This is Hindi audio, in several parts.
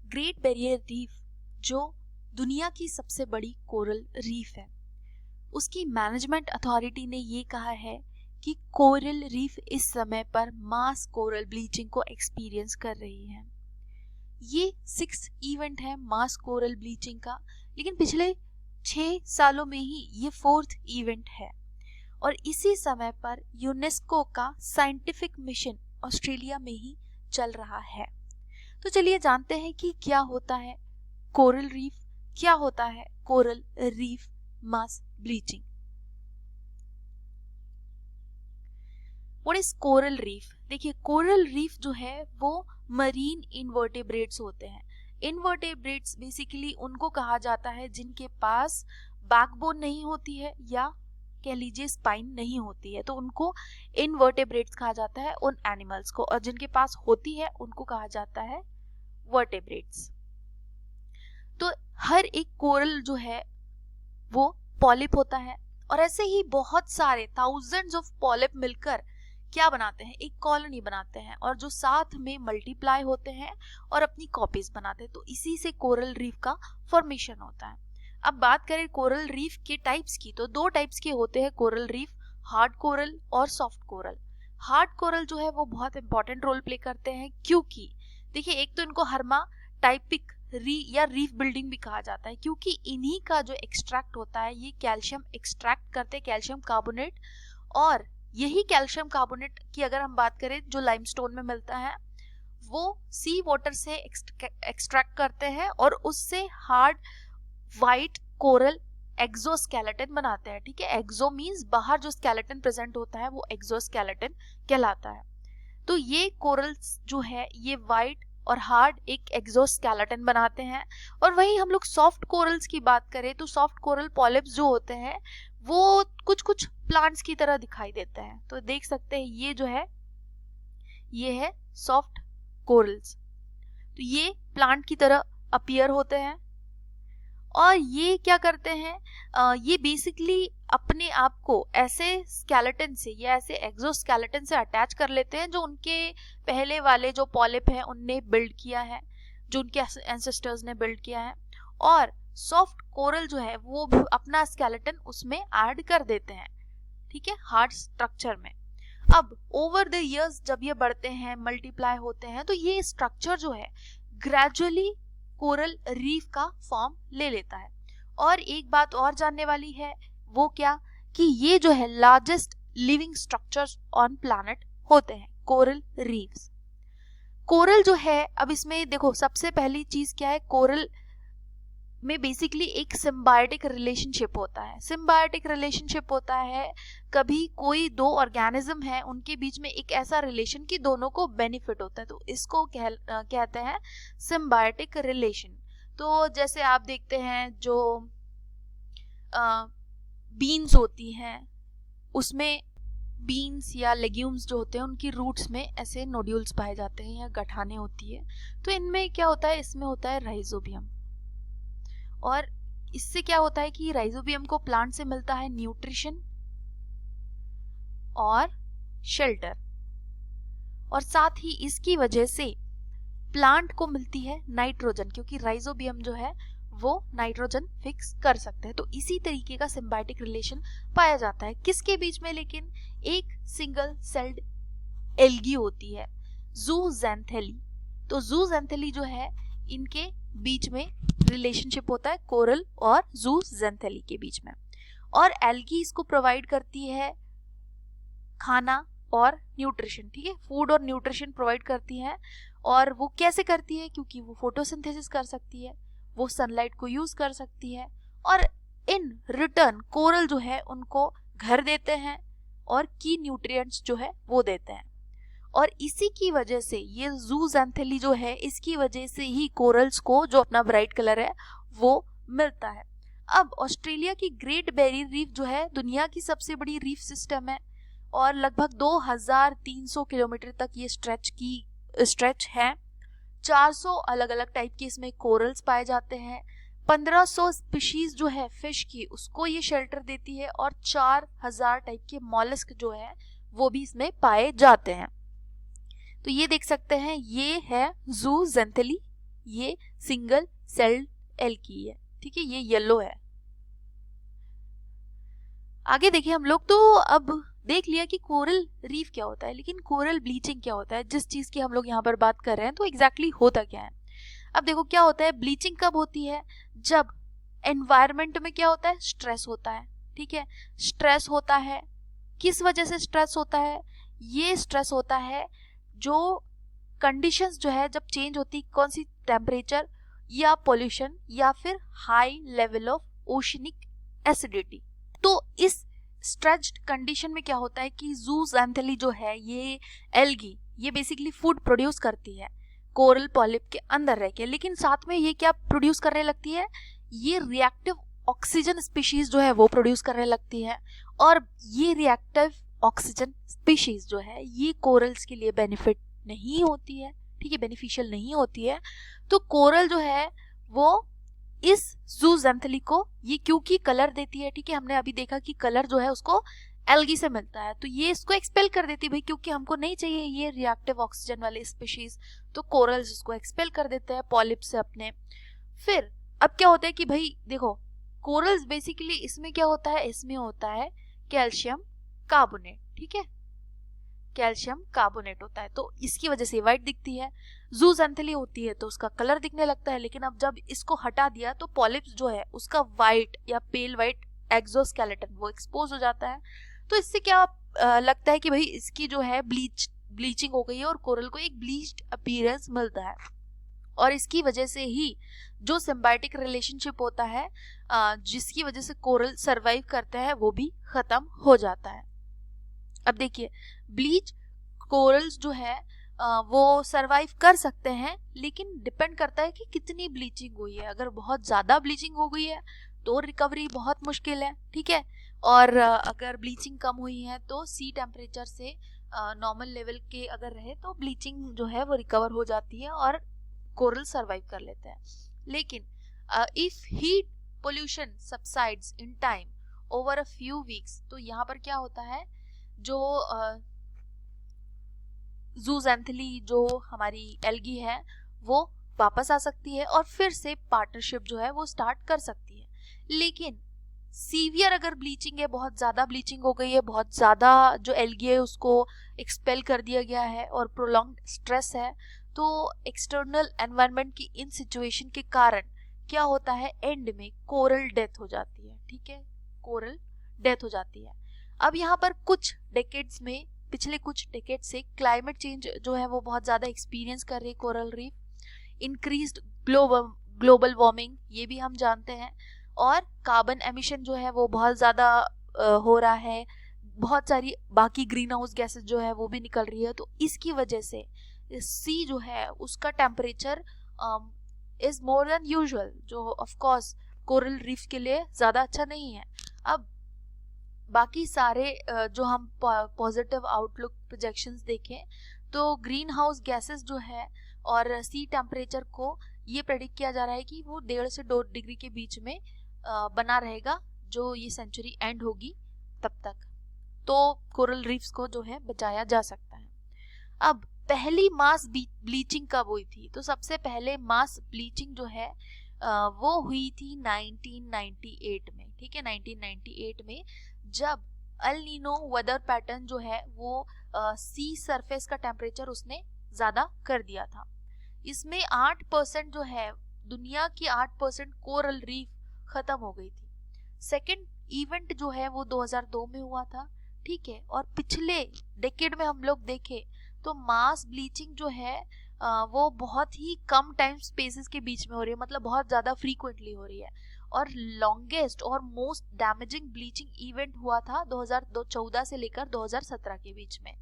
ग्रेट बैरियर रीफ जो दुनिया की सबसे बड़ी कोरल रीफ है, उसकी मैनेजमेंट अथॉरिटी ने ये कहा है कि कोरल रीफ इस समय पर मास कोरल ब्लीचिंग को एक्सपीरियंस कर रही है। ये 6th इवेंट है मास कोरल ब्लीचिंग का, लेकिन पिछले 6 सालों में ही ये 4th इवेंट है। और इसी समय पर यूनेस्को का साइंटिफिक मिशन ऑस्ट्रेलिया में ही चल रहा है। तो चलिए जानते हैं कि क्या होता है कोरल रीफ, क्या होता है coral reef mass bleaching. What is coral reef? देखिए, कोरल रीफ जो है वो मरीन इनवर्टेब्रेट्स होते हैं। इनवर्टेब्रेट्स बेसिकली उनको कहा जाता है जिनके पास बैकबोन नहीं होती है या कह लीजिए स्पाइन नहीं होती है, तो उनको इनवर्टेब्रेट्स कहा जाता है उन एनिमल्स को, और जिनके पास होती है उनको कहा जाता है वर्टेब्रेट्स। तो हर एक कोरल जो है वो पॉलिप होता है, और ऐसे ही बहुत सारे थाउजेंड्स ऑफ पॉलिप मिलकर क्या बनाते हैं, एक कॉलोनी बनाते हैं, और जो साथ में मल्टीप्लाई होते हैं और अपनी कॉपीज बनाते हैं। तो इसी से कोरल रीफ का फॉर्मेशन होता है। अब बात करें कोरल रीफ के टाइप्स की, तो 2 टाइप्स के होते हैं कोरल रीफ, हार्ड कोरल और सॉफ्ट कोरल। हार्ड कोरल जो है वो बहुत इंपॉर्टेंट रोल प्ले करते हैं, क्योंकि देखिए एक तो इनको हर्मा टाइपिक या रीफ बिल्डिंग भी कहा जाता है, क्योंकि इन्हीं का जो एक्सट्रैक्ट होता है, ये कैल्शियम एक्सट्रैक्ट करते हैं, कैल्शियम कार्बोनेट, और यही कैल्शियम कार्बोनेट की अगर हम बात करें जो लाइमस्टोन में मिलता है, वो सी वाटर से एक्सट्रैक्ट करते हैं और उससे हार्ड व्हाइट कोरल एक्सोस्केलेटन बनाते हैं। ठीक है, एक्सो मींस बाहर जो स्केलेटन प्रेजेंट होता है वो एक्सोस्केलेटन कहलाता है। तो ये कोरल्स जो है ये व्हाइट और हार्ड एक एक्सोस्केलेटन बनाते हैं। और वही हम लोग सॉफ्ट कोरल्स की बात करें तो सॉफ्ट कोरल पॉलिप्स जो होते हैं वो कुछ कुछ प्लांट्स की तरह दिखाई देते हैं। तो देख सकते हैं ये जो है ये है सॉफ्ट कोरल्स, तो ये प्लांट की तरह अपीयर होते हैं। और ये क्या करते हैं, ये बेसिकली अपने आप को ऐसे स्केलेटन से या ऐसे एक्सोस्केलेटन से अटैच कर लेते हैं जो उनके पहले वाले जो पॉलिप हैं उनने बिल्ड किया है, जो उनके एंसेस्टर्स ने बिल्ड किया है। और सॉफ्ट कोरल जो है वो भी अपना स्केलेटन उसमें ऐड कर देते हैं, ठीक है, हार्ड स्ट्रक्चर में। अब ओवर द इयर्स जब ये बढ़ते हैं, मल्टीप्लाई होते हैं, तो ये स्ट्रक्चर जो है ग्रेजुअली कोरल रीफ का फॉर्म ले लेता है। और एक बात और जानने वाली है, वो क्या, कि ये जो है largest living structures on planet होते हैं कोरल रीफ्स। कोरल जो है, अब इसमें देखो सबसे पहली चीज क्या है, कोरल में बेसिकली एक सिम्बायोटिक रिलेशनशिप होता है। सिम्बायोटिक रिलेशनशिप होता है कभी कोई 2 ऑर्गेनिज्म है उनके बीच में एक ऐसा रिलेशन कि दोनों को बेनिफिट होता है, तो इसको कहते हैं सिम्बायोटिक रिलेशन। तो जैसे आप देखते हैं जो बीन्स होती हैं उसमें बीन्स या लेग्यूम्स जो होते हैं उनकी रूट्स में ऐसे नोड्यूल्स पाए जाते हैं या गठाने होती है। तो इनमें क्या होता है, इसमें होता है राइजोबियम, और इससे क्या होता है कि राइजोबियम को प्लांट से मिलता है न्यूट्रिशन और शेल्टर, और साथ ही इसकी वजह से प्लांट को मिलती है नाइट्रोजन, क्योंकि राइजोबियम जो है वो नाइट्रोजन फिक्स कर सकते हैं। तो इसी तरीके का सिम्बायोटिक रिलेशन पाया जाता है किसके बीच में, लेकिन एक सिंगल सेल्ड एल्गी होती है ज़ूज़ैंथेली। तो ज़ूज़ैंथेली जो है इनके बीच में रिलेशनशिप होता है कोरल और ज़ूज़ैंथेली के बीच में, और एल्गी इसको प्रोवाइड करती है खाना और न्यूट्रिशन, ठीक है, फूड और न्यूट्रिशन प्रोवाइड करती है। और वो कैसे करती है, क्योंकि वो फोटोसिंथेसिस कर सकती है, वो सनलाइट को यूज कर सकती है, और इन रिटर्न कोरल जो है उनको घर देते हैं और की न्यूट्रिएंट्स जो है वो देते हैं। और इसी की वजह से ये ज़ूज़ैंथेली जो है इसकी वजह से ही कोरल्स को जो अपना ब्राइट कलर है वो मिलता है। अब ऑस्ट्रेलिया की ग्रेट बैरियर रीफ जो है दुनिया की सबसे बड़ी रीफ सिस्टम है, और लगभग 2300 किलोमीटर तक ये स्ट्रेच है। 400 अलग अलग टाइप के इसमें कोरल्स पाए जाते हैं। 1500 स्पीशीज जो है फिश की उसको ये शेल्टर देती है, और 4000 टाइप के मॉलस्क जो है वो भी इसमें पाए जाते हैं। तो ये देख सकते हैं, ये है ज़ूज़ैंथेली, ये सिंगल सेल एल्गी है, ठीक है, ये येलो है। आगे देखिए हम लोग, तो अब देख लिया कि कोरल रीफ क्या होता है, लेकिन कोरल ब्लीचिंग क्या होता है, जिस चीज की हम लोग यहाँ पर बात कर रहे हैं, तो एग्जैक्टली होता क्या है। अब देखो क्या होता है, ब्लीचिंग कब होती है, जब एनवायरमेंट में क्या होता है, स्ट्रेस होता है, ठीक है, स्ट्रेस होता है। किस वजह से स्ट्रेस होता है, ये स्ट्रेस होता है जो कंडीशंस जो है जब चेंज होती, कौन सी, टेम्परेचर या पोल्यूशन या फिर high level of oceanic acidity. तो इस स्ट्रेच्ड कंडीशन में क्या होता है कि ज़ूज़ैंथेली जो है, ये एल्गी, ये बेसिकली फूड प्रोड्यूस करती है कोरल पॉलिप के अंदर रह के, लेकिन साथ में ये क्या प्रोड्यूस करने लगती है, ये रिएक्टिव ऑक्सीजन स्पीशीज जो है वो प्रोड्यूस करने लगती है। और ये रिएक्टिव ऑक्सीजन स्पीशीज जो है ये कोरल्स के लिए बेनिफिट नहीं होती है, ठीक है, बेनिफिशियल नहीं होती है। तो कोरल जो है वो इस ज़ूज़ैंथेली को ये क्योंकि कलर देती है, ठीक है, हमने अभी देखा कि कलर जो है उसको एल्गी से मिलता है, तो ये इसको एक्सपेल कर देती है भाई, क्योंकि हमको नहीं चाहिए ये रिएक्टिव ऑक्सीजन वाले स्पीशीज, तो कोरल्स इसको एक्सपेल कर देते हैं पॉलिप से अपने। फिर अब क्या होता है कि भाई देखो, कोरल्स बेसिकली इसमें क्या होता है, इसमें होता है कैल्शियम कार्बोनेट, ठीक है, कैल्शियम कार्बोनेट होता है, तो इसकी वजह से व्हाइट दिखती है। ज़ूज़ैंथेली होती है तो उसका कलर दिखने लगता है, लेकिन अब जब इसको हटा दिया तो पॉलिप्स जो है उसका व्हाइट या पेल व्हाइट एक्सोस्केलेटन वो एक्सपोज हो जाता है। तो इससे क्या लगता है कि भाई इसकी जो है ब्लीचिंग हो गई है और कोरल को एक ब्लीच्ड अपीयरेंस मिलता है, और इसकी वजह से ही जो सिम्बायोटिक रिलेशनशिप होता है जिसकी वजह से कोरल सरवाइव करते हैं वो भी खत्म हो जाता है। अब देखिए, ब्लीच कोरल्स जो है वो सरवाइव कर सकते हैं, लेकिन डिपेंड करता है कि कितनी ब्लीचिंग हुई है। अगर बहुत ज़्यादा ब्लीचिंग हो गई है तो रिकवरी बहुत मुश्किल है, ठीक है, और अगर ब्लीचिंग कम हुई है तो सी टेम्परेचर से नॉर्मल लेवल के अगर रहे तो ब्लीचिंग जो है वो रिकवर हो जाती है और कोरल सरवाइव कर लेते हैं। लेकिन if heat pollution subsides in time over a few weeks, तो यहाँ पर क्या होता है, जो ज़ूज़ैंथेली जो हमारी एल्गी है वो वापस आ सकती है और फिर से पार्टनरशिप जो है वो स्टार्ट कर सकती है। लेकिन सीवियर अगर ब्लीचिंग है, बहुत ज़्यादा ब्लीचिंग हो गई है, बहुत ज़्यादा जो एल्गी है उसको एक्सपेल कर दिया गया है और प्रोलॉन्ग्ड स्ट्रेस है, तो एक्सटर्नल एनवायरनमेंट की इन सिचुएशन के कारण क्या होता है, एंड में कोरल डेथ हो जाती है, ठीक है, कोरल डेथ हो जाती है। अब यहाँ पर कुछ डेकेड्स में, पिछले कुछ डेकेड से क्लाइमेट चेंज जो है वो बहुत ज़्यादा एक्सपीरियंस कर रही है coral reef, increased global warming ये भी हम जानते हैं, और कार्बन एमिशन जो है वो बहुत ज़्यादा हो रहा है, बहुत सारी बाकी ग्रीन हाउस गैसेस जो है वो भी निकल रही है, तो इसकी वजह से सी जो है उसका temperature is more than usual, जो ऑफ कोर्स कोरल रीफ के लिए ज़्यादा अच्छा नहीं है। अब बाकी सारे जो हम पॉजिटिव आउटलुक प्रोजेक्शंस देखें तो ग्रीन हाउस गैसेस जो है और सी टेम्परेचर को ये प्रेडिक्ट किया जा रहा है कि वो 1.5 से 2 डिग्री के बीच में बना रहेगा जो ये सेंचुरी एंड होगी तब तक, तो कोरल रीफ्स को जो है बचाया जा सकता है। अब पहली मास ब्लीचिंग कब हुई थी, तो सबसे पहले मास ब्लीचिंग जो है वो हुई थी 1998 में, ठीक है, 1998 में, जब अल नीनो वेदर पैटर्न जो है वो सी सरफेस का टेम्परेचर उसने ज़्यादा कर दिया था। इसमें 8% जो है दुनिया की 8% कोरल रीफ खत्म हो गई थी। सेकंड इवेंट जो है वो 2002 में हुआ था, ठीक है, और पिछले डेकेड में हम लोग देखें तो मास ब्लीचिंग जो है वो बहुत ही कम टाइम स्पेसेस के बीच में हो रही है, मतलब बहुत ज़्यादा फ्रीक्वेंटली हो रही है, और लॉन्गेस्ट और मोस्ट डैमेजिंग ब्लीचिंग इवेंट हुआ था 2014 से लेकर 2017 के बीच में।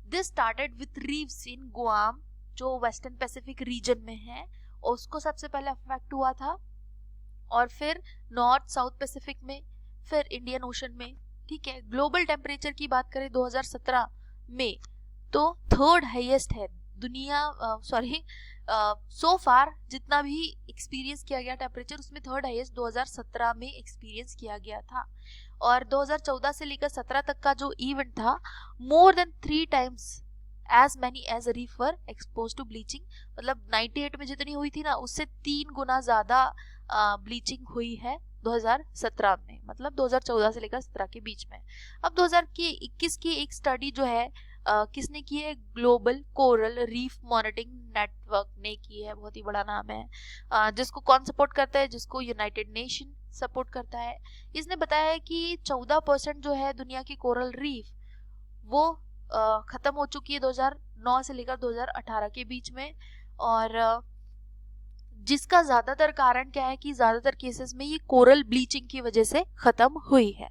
This started with reefs in Guam जो वेस्टर्न पैसिफिक रीजन में है, और उसको सबसे पहले अफेक्ट हुआ था, और फिर नॉर्थ साउथ पैसिफिक में, फिर इंडियन ओशन में, ठीक है। ग्लोबल टेम्परेचर की बात करें 2017 में तो थर्ड हाईएस्ट है दुनिया, सो फार जितना भी एक्सपीरियंस किया गया टेम्परेचर उसमें थर्ड हाईएस्ट 2017 में एक्सपीरियंस किया गया था। और 2014 से लेकर 17 तक का जो इवेंट था more than 3 times as many as a reef were exposed to bleaching. मतलब 98 में जितनी हुई थी ना, उससे 3 गुना ज़्यादा ब्लीचिंग हुई है 2017 में, मतलब 2014 से लेकर 17 के बीच में। अब 2021 की एक स्टडी जो है किसने की है, global coral reef monitoring network ने की है, बहुत ही बड़ा नाम है। जिसको कौन सपोर्ट करता है, जिसको यूनाइटेड नेशन सपोर्ट करता है। इसने बताया है कि 14% जो है दुनिया की कोरल रीफ वो खत्म हो चुकी है 2009 से लेकर 2018 के बीच में। और जिसका ज्यादातर कारण क्या है कि ज्यादातर केसेस में ये कोरल ब्लीचिंग की वजह से खत्म हुई है।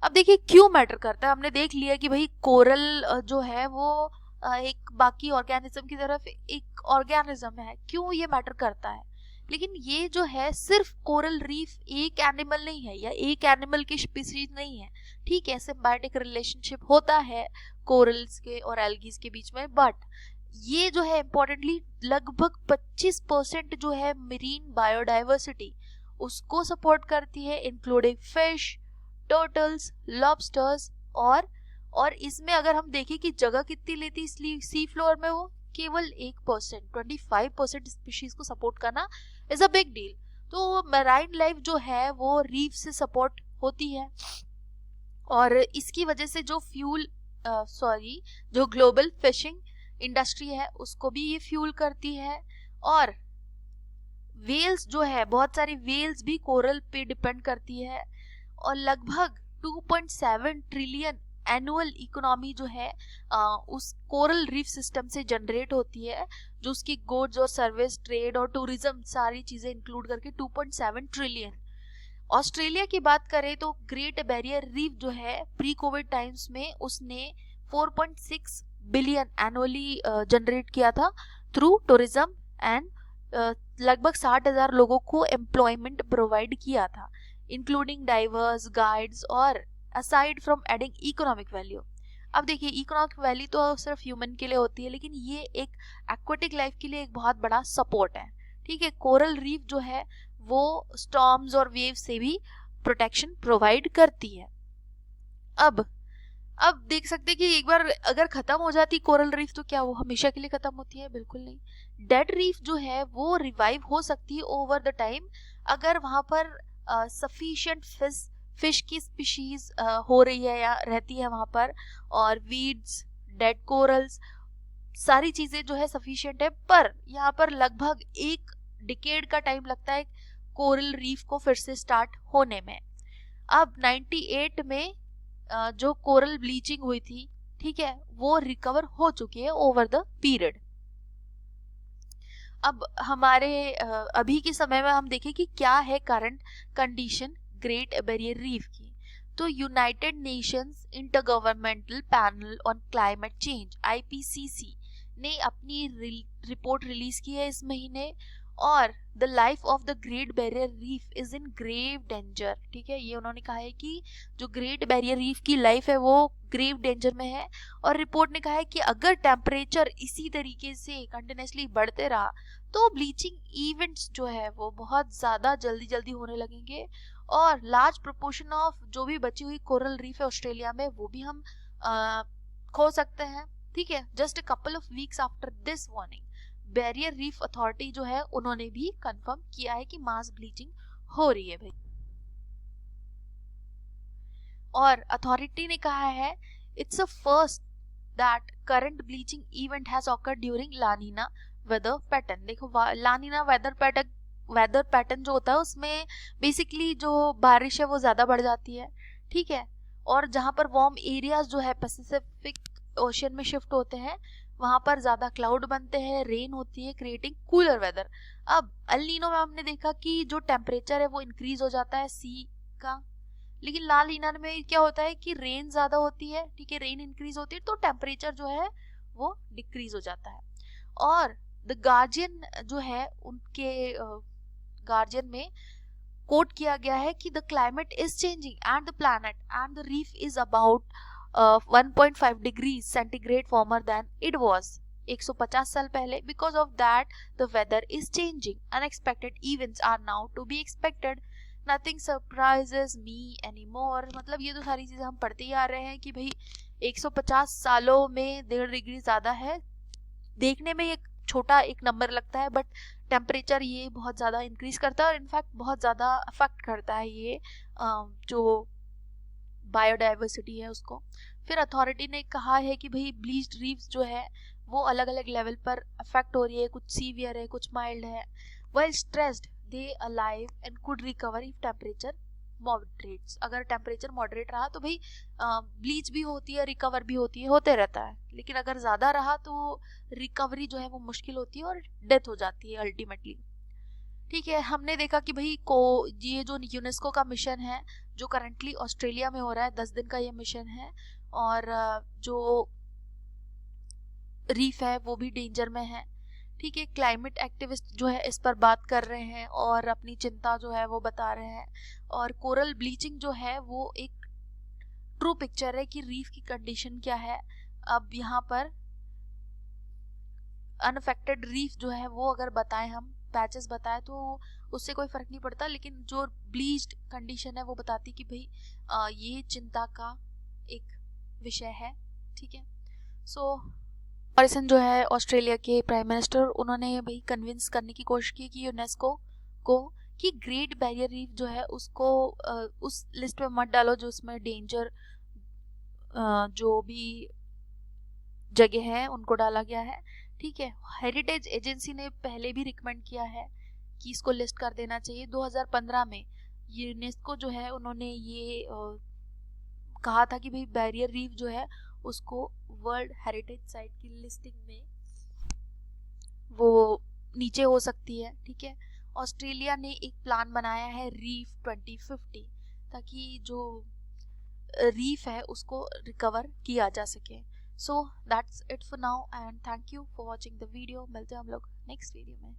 अब देखिए क्यों मैटर करता है, हमने देख लिया कि भाई कोरल जो है वो एक बाकी ऑर्गेनिज्म की तरफ एक ऑर्गेनिज्म है, क्यों ये मैटर करता है। लेकिन ये जो है सिर्फ कोरल रीफ एक एनिमल नहीं है या एक एनिमल की स्पीसीज नहीं है, ठीक है, सिम्बायोटिक रिलेशनशिप होता है कोरल्स के और एल्गीज के बीच में, बट ये जो है इम्पोर्टेंटली लगभग 25% जो है मरीन बायोडाइवर्सिटी उसको सपोर्ट करती है, इंक्लूडिंग फिश, टर्टल्स, लॉबस्टर्स। और इसमें अगर हम देखें कि जगह कितनी लेती सी फ्लोर में, वो केवल 1%, 25% स्पीशीज को सपोर्ट करना इज अ बिग डील। तो मैराइन लाइफ जो है वो रीफ से सपोर्ट होती है, और इसकी वजह से जो जो ग्लोबल फिशिंग इंडस्ट्री है उसको भी ये फ्यूल करती है। और वेल्स जो है, बहुत सारी वेल्स भी कोरल पे डिपेंड करती है, और लगभग 2.7 ट्रिलियन एनुअल इकोनॉमी जो है उस कोरल रीफ सिस्टम से जनरेट होती है, जो उसकी गुड्स और सर्विस, ट्रेड और टूरिज्म सारी चीजें इंक्लूड करके 2.7 ट्रिलियन। ऑस्ट्रेलिया की बात करें तो ग्रेट बैरियर रीफ जो है प्री कोविड टाइम्स में उसने 4.6 बिलियन एनुअली जनरेट किया था थ्रू टूरिज्म एंड लगभग 60,000 लोगों को एम्प्लॉयमेंट प्रोवाइड किया था, इंक्लूडिंग डाइवर्स, गाइड्स, और aside from adding economic value. अब देखिए इकोनॉमिक वैल्यू तो सिर्फ ह्यूमन के लिए होती है, लेकिन ये एक एक्वेटिक लाइफ के लिए एक बहुत बड़ा सपोर्ट है, ठीक है। कोरल रीफ जो है वो स्टॉर्म्स और वेव से भी प्रोटेक्शन प्रोवाइड करती है। अब देख सकते हैं कि एक बार अगर खत्म हो जाती कोरल रीफ तो क्या वो हमेशा के लिए खत्म होती है? बिल्कुल नहीं। डेड रीफ जो है वो रिवाइव हो सकती है ओवर द टाइम, अगर वहां पर सफिशिएंट फिश की स्पीशीज हो रही है या रहती है वहां पर, और वीड्स, डेड कोरल्स, सारी चीजें जो है सफिशिएंट है। पर यहाँ पर लगभग 1 डिकेड का टाइम लगता है कोरल रीफ को फिर से स्टार्ट होने में। अब 98 में जो कोरल ब्लीचिंग हुई थी, ठीक है, वो रिकवर हो चुकी है ओवर द पीरियड। अब हमारे अभी के समय में हम देखें कि क्या है current condition great Barrier Reef की, तो United Nations intergovernmental panel on climate change IPCC ने अपनी रिपोर्ट रिलीज की है इस महीने, और the life of the Great Barrier Reef is in grave danger, ठीक है। ये उन्होंने कहा है कि जो ग्रेट बैरियर रीफ की लाइफ है वो ग्रेव डेंजर में है, और रिपोर्ट ने कहा है कि अगर टेम्परेचर इसी तरीके से कंटिन्यूसली बढ़ते रहा तो ब्लीचिंग इवेंट्स जो है वो बहुत ज्यादा जल्दी होने लगेंगे, और लार्ज प्रोपोर्शन ऑफ जो भी बची हुई कोरल रीफ है ऑस्ट्रेलिया में वो भी हम खो सकते हैं, ठीक है। Just a couple of weeks after this warning, barrier reef authority जो है उन्होंने भी कंफर्म किया है कि मास ब्लीचिंग हो रही है भाई। और अथॉरिटी ने कहा है it's a first that current bleaching event has occurred during La Nina weather pattern. देखो लानीना वेदर पैटर्न जो होता है उसमें बेसिकली जो बारिश है वो ज्यादा बढ़ जाती है, ठीक है, और जहां पर वार्म एरियाज जो है पैसिफिक ओशियन में शिफ्ट होते हैं वहां पर ज्यादा क्लाउड बनते हैं, रेन होती है, क्रिएटिंग कूलर वेदर। अब एल नीनो में हमने देखा कि जो टेम्परेचर है वो इंक्रीज हो जाता है सी का, लेकिन ला नीना में क्या होता है कि रेन ज्यादा होती है, ठीक है, रेन इंक्रीज होती है तो टेम्परेचर जो है वो डिक्रीज हो जाता है। और द गार्जियन जो है उनके गार्जियन में कोट किया गया है कि the climate is changing and the planet and the reef is about 1.5 degree centigrade warmer than it was 150 साल पहले। Because of that the weather is changing, unexpected events are now to be expected, nothing surprises me anymore. मतलब ये तो सारी चीजें हम पढ़ते ही आ रहे हैं कि भाई 150 सालों में 1.5 डिग्री ज़्यादा है। देखने में ये छोटा एक नंबर लगता है, बट टेम्परेचर ये बहुत ज़्यादा इंक्रीज करता है और इनफैक्ट बहुत ज़्यादा अफेक्ट करता है ये जो बायोडाइवर्सिटी है उसको। फिर अथॉरिटी ने कहा है कि भाई ब्लीच्ड रीफ्स जो है वो अलग अलग लेवल पर अफेक्ट हो रही है, कुछ सीवियर है, कुछ माइल्ड है। Well stressed they alive and could recover if temperature moderates. अगर टेम्परेचर मॉडरेट रहा तो भाई ब्लीच भी होती है, रिकवर भी होती है, होते रहता है। लेकिन अगर ज़्यादा रहा तो रिकवरी जो है वो मुश्किल होती है और डेथ हो जाती है अल्टीमेटली। ठीक है, हमने देखा कि भाई को ये जो यूनेस्को का मिशन है जो करंटली ऑस्ट्रेलिया में हो रहा है, 10 दिन का ये मिशन है, और जो रीफ है वो भी डेंजर में है। ठीक है, क्लाइमेट एक्टिविस्ट जो है इस पर बात कर रहे हैं और अपनी चिंता जो है वो बता रहे हैं। और कोरल ब्लीचिंग जो है वो एक ट्रू पिक्चर है कि रीफ की कंडीशन क्या है। अब यहाँ पर अनअफेक्टेड रीफ जो है वो अगर बताएं, हम पैचेस बताएं, तो उससे कोई फर्क नहीं पड़ता, लेकिन जो ब्लीच्ड कंडीशन है वो बताती कि भाई ये चिंता का एक विषय है। ठीक है, सो मॉरिसन जो है ऑस्ट्रेलिया के प्राइम मिनिस्टर, उन्होंने भाई कन्विंस करने की कोशिश की कि यूनेस्को को कि ग्रेट बैरियर रीफ जो है उसको उस लिस्ट में मत डालो जो उसमें डेंजर जो भी जगह है उनको डाला गया है। ठीक है, हेरिटेज एजेंसी ने पहले भी रिकमेंड किया है कि इसको लिस्ट कर देना चाहिए। 2015 में यूनेस्को जो है उन्होंने ये कहा था कि भाई बैरियर रीफ जो है उसको वर्ल्ड हेरिटेज साइट की लिस्टिंग में वो नीचे हो सकती है। ठीक है, ऑस्ट्रेलिया ने एक प्लान बनाया है रीफ 2050, ताकि जो रीफ है उसको रिकवर किया जा सके। So that's it for now and thank you for watching the video. मिलते हैं हम लोग नेक्स्ट वीडियो में।